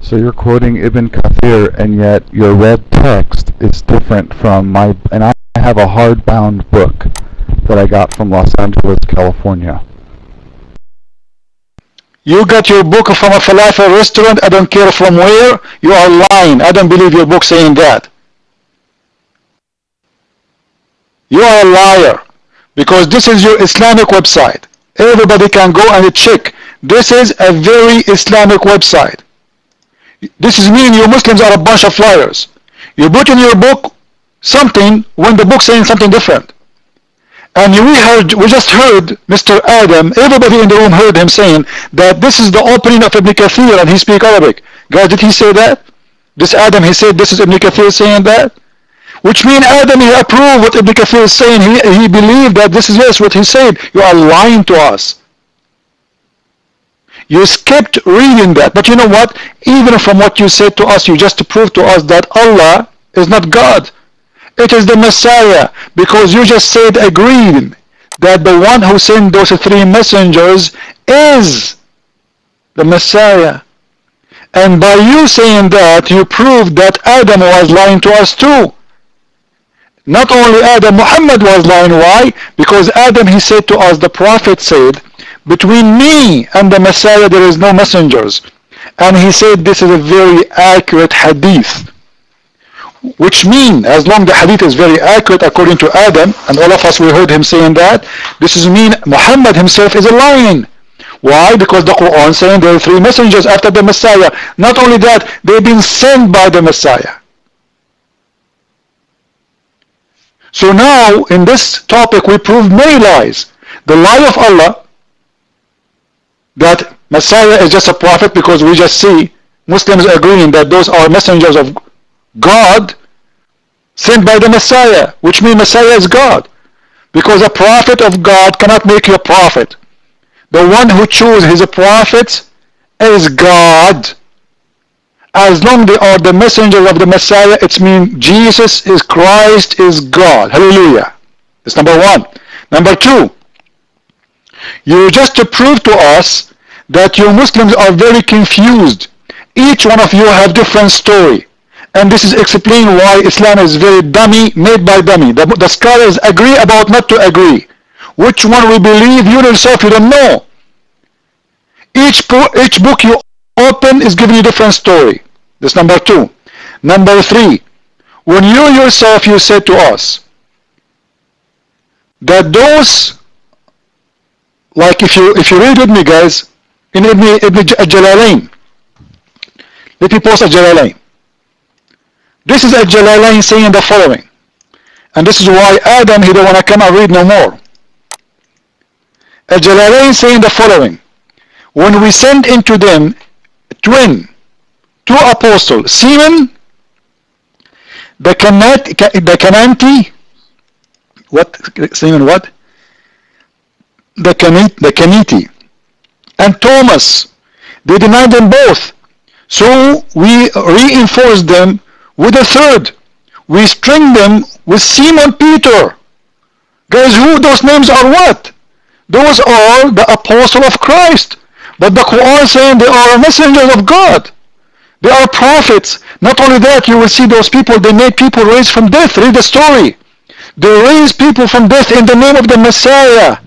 So you're quoting Ibn Kathir, and yet your read text is different from my, and I have a hardbound book that I got from Los Angeles, California. You got your book from a falafel restaurant, I don't care from where, you are lying. I don't believe your book saying that. You are a liar, because this is your Islamic website. Everybody can go and check. This is a very Islamic website. This is mean you Muslims are a bunch of liars. You put in your book something when the book saying something different. And we just heard Mr. Adam, everybody in the room heard him saying that this is the opening of Ibn Kathir and he speak Arabic. Guys, did he say that? This Adam, he said this is Ibn Kathir saying that? Which means Adam, he approved what Ibn Kathir is saying. He believed that this is yes what he said. You are lying to us. You skipped reading that. But you know what? Even from what you said to us, you just proved to us that Allah is not God. It is the Messiah. Because you just said, agreed, that the one who sent those three messengers is the Messiah. And by you saying that, you proved that Adam was lying to us too. Not only Adam, Muhammad was lying. Why? Because Adam, he said to us, the Prophet said, between me and the Messiah there is no messengers. And he said this is a very accurate hadith. Which means, as long the hadith is very accurate according to Adam, and all of us we heard him saying that, this is mean Muhammad himself is a lying. Why? Because the Quran saying there are three messengers after the Messiah. Not only that, they've been sent by the Messiah. So now, in this topic, we prove many lies. The lie of Allah, that Messiah is just a prophet, because we just see Muslims agreeing that those are messengers of God sent by the Messiah, which means Messiah is God. Because a prophet of God cannot make you a prophet. The one who chooses his prophets is God. As long they are the messengers of the Messiah, it means Jesus is Christ is God. Hallelujah. That's number one. Number two, you just to prove to us that you Muslims are very confused. Each one of you have different story. And this is explain why Islam is very dummy, made by dummy. The scholars agree about not to agree. Which one we believe, you yourself, you don't know. Each book you open is giving you different story. That's number two. Number three, when you yourself, you said to us that those, like if you read with me guys, in Ibn Jalalain, let me post a Jalalain. This is a Jalalain saying the following, and this is why Adam, he don't want to come and read no more. A Jalalain saying the following: when we send into them two apostles, Simon, the Cananti, what Simon what? The Caniti, and Thomas, they denied them both. So we reinforced them with a third. We string them with Simon Peter. Guys, who those names are what? Those are the apostle of Christ. But the Quran saying they are messengers of God. They are prophets. Not only that, you will see those people, they made people raise from death. Read the story. They raised people from death in the name of the Messiah.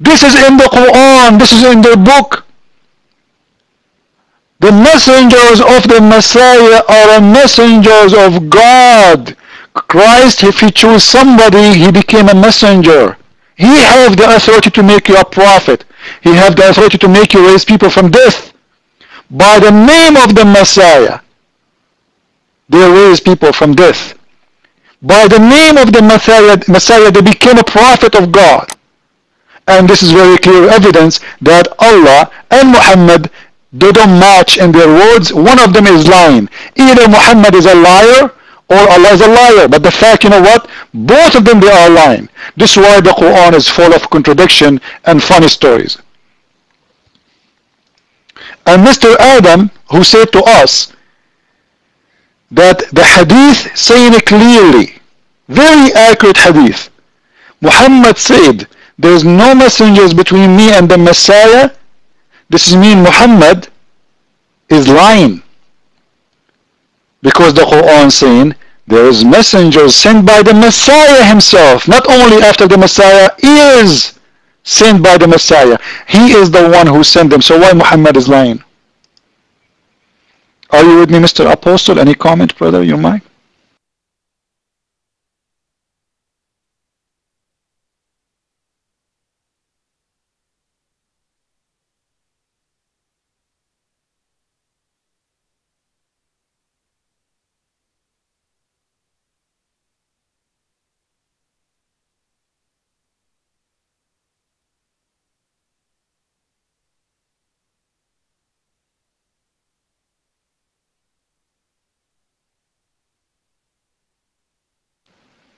This is in the Quran. This is in their book. The messengers of the Messiah are messengers of God. Christ, if he chose somebody, he became a messenger. He has the authority to make you a prophet. He has the authority to make you raise people from death. By the name of the Messiah, they raise people from death. By the name of the Messiah, they became a prophet of God. And this is very clear evidence that Allah and Muhammad, they don't match in their words. One of them is lying. Either Muhammad is a liar or Allah is a liar. But the fact, you know what? Both of them, they are lying. This is why the Quran is full of contradiction and funny stories. And Mr. Adam, who said to us that the hadith saying it clearly, very accurate hadith, Muhammad said, there is no messengers between me and the Messiah. This means Muhammad is lying. Because the Quran saying there is messengers sent by the Messiah himself. Not only after the Messiah is sent by the Messiah. He is the one who sent them. So why Muhammad is lying? Are you with me, Mr. Apostle? Any comment, brother? You might.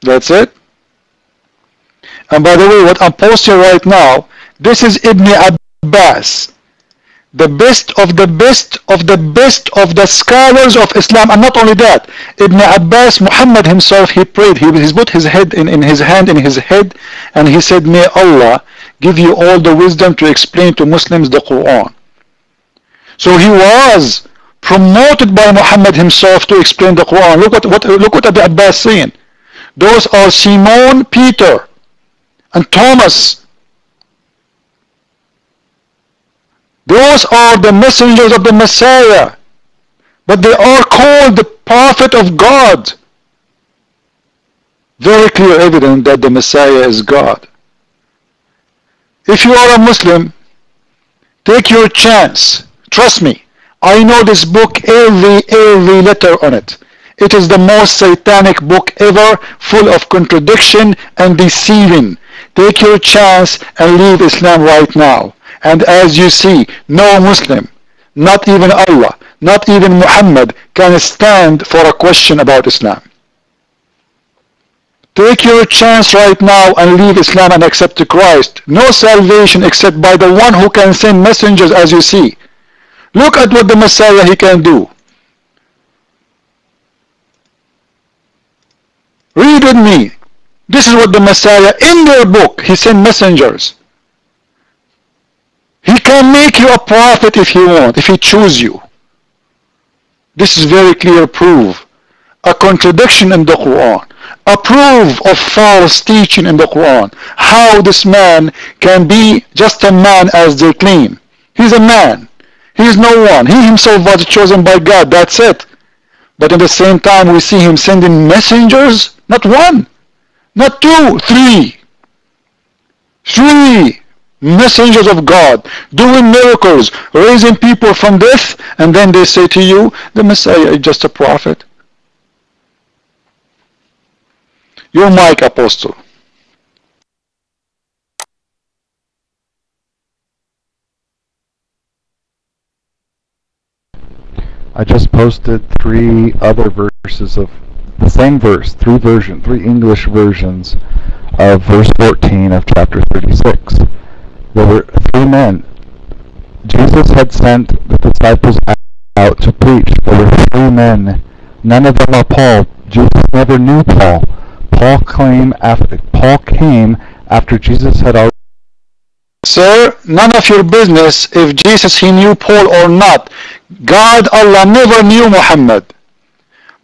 That's it. And by the way, what I'm posting right now, this is Ibn Abbas, the best of the best of the best of the scholars of Islam. And not only that, Ibn Abbas, Muhammad himself, he prayed. He put his head in his hand in his head, and he said, may Allah give you all the wisdom to explain to Muslims the Quran. So he was promoted by Muhammad himself to explain the Quran. Look what Ibn Abbas saying. Those are Simon, Peter, and Thomas. Those are the messengers of the Messiah, but they are called the prophet of God. Very clear evidence that the Messiah is God. If you are a Muslim, take your chance. Trust me, I know this book, every letter on it. It is the most satanic book ever, full of contradiction and deceiving. Take your chance and leave Islam right now. And as you see, no Muslim, not even Allah, not even Muhammad, can stand for a question about Islam. Take your chance right now and leave Islam and accept Christ. No salvation except by the one who can send messengers, as you see. Look at what the Messiah he can do. Read with me. This is what the Messiah, in their book, he sent messengers. He can make you a prophet if he wants, if he chooses you. This is very clear proof. A contradiction in the Quran. A proof of false teaching in the Quran. How this man can be just a man as they claim. He's a man. He is no one. He himself was chosen by God. That's it. But at the same time we see him sending messengers. Not one. Not two. Three. Three messengers of God, doing miracles, raising people from death, and then they say to you, the Messiah is just a prophet. Your mic, Apostle. I just posted 3 other verses of the same verse, 3 English versions of verse 14 of chapter 36. There were 3 men. Jesus had sent the disciples out to preach. There were 3 men. None of them are Paul. Jesus never knew Paul. Paul came after Jesus had already. Sir, none of your business if Jesus he knew Paul or not. God, Allah never knew Muhammad.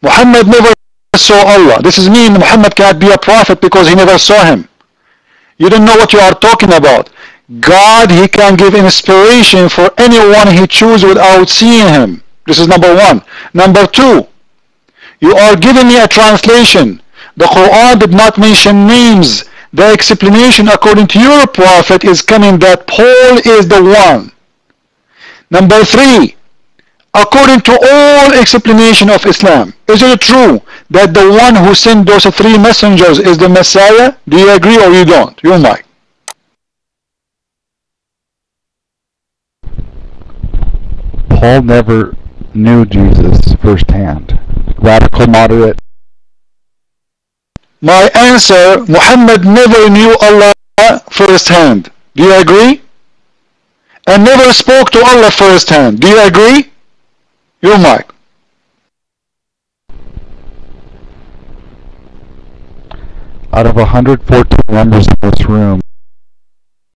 Muhammad never saw Allah. This is mean Muhammad cannot be a prophet because he never saw him. You don't know what you are talking about. God, he can give inspiration for anyone he chooses without seeing him. This is number 1. Number 2, you are giving me a translation. The Quran did not mention names. The explanation according to your prophet is coming that Paul is the one. Number 3, according to all explanation of Islam, is it true that the one who sent those 3 messengers is the Messiah? Do you agree or you don't? You might. Paul never knew Jesus firsthand. Radical, moderate. My answer, Muhammad never knew Allah firsthand. Do you agree? And never spoke to Allah firsthand. Do you agree? Your mic. Out of 114 members in this room,